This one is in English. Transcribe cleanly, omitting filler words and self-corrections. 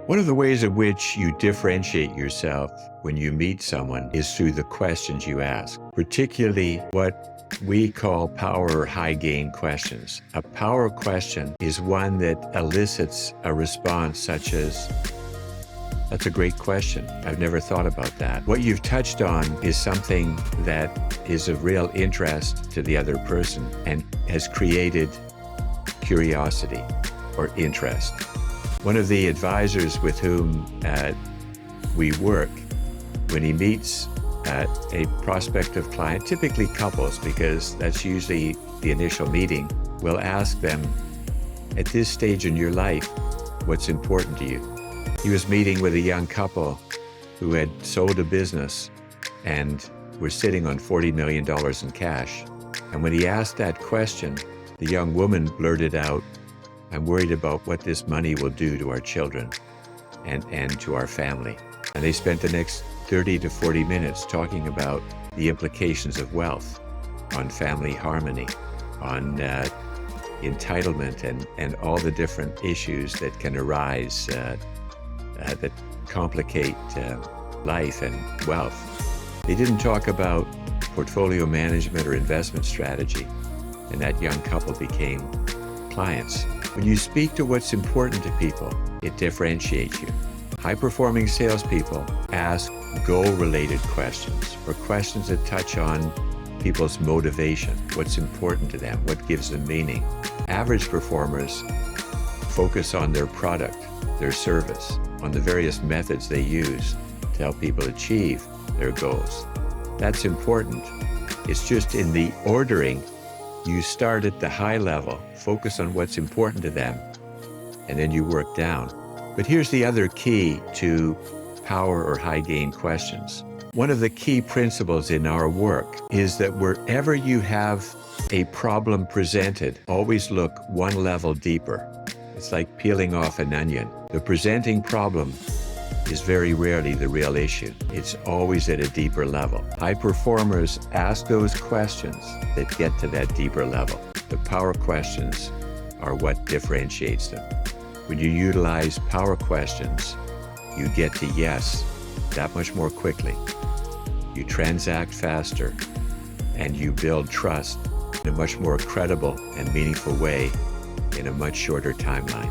One of the ways in which you differentiate yourself when you meet someone is through the questions you ask, particularly what we call power or high gain questions. A power question is one that elicits a response such as, "That's a great question. I've never thought about that." What you've touched on is something that is of real interest to the other person and has created curiosity or interest. One of the advisors with whom we work, when he meets a prospective client, typically couples, because that's usually the initial meeting, will ask them, "At this stage in your life, what's important to you?" He was meeting with a young couple who had sold a business and were sitting on $40 million in cash. And when he asked that question, the young woman blurted out, "I'm worried about what this money will do to our children and to our family." And they spent the next 30 to 40 minutes talking about the implications of wealth on family harmony, on entitlement, and all the different issues that can arise that complicate life and wealth. They didn't talk about portfolio management or investment strategy, and that young couple became clients. When you speak to what's important to people, it differentiates you. High-performing salespeople ask goal-related questions, or questions that touch on people's motivation, what's important to them, what gives them meaning. Average performers focus on their product, their service, on the various methods they use to help people achieve their goals. That's important. It's just in the ordering. You start at the high level, focus on what's important to them, and then you work down. But here's the other key to power or high gain questions. One of the key principles in our work is that wherever you have a problem presented, always look one level deeper. It's like peeling off an onion. The presenting problem is very rarely the real issue. It's always at a deeper level. High performers ask those questions that get to that deeper level. The power questions are what differentiates them. When you utilize power questions, you get to yes that much more quickly. You transact faster, and you build trust in a much more credible and meaningful way in a much shorter timeline.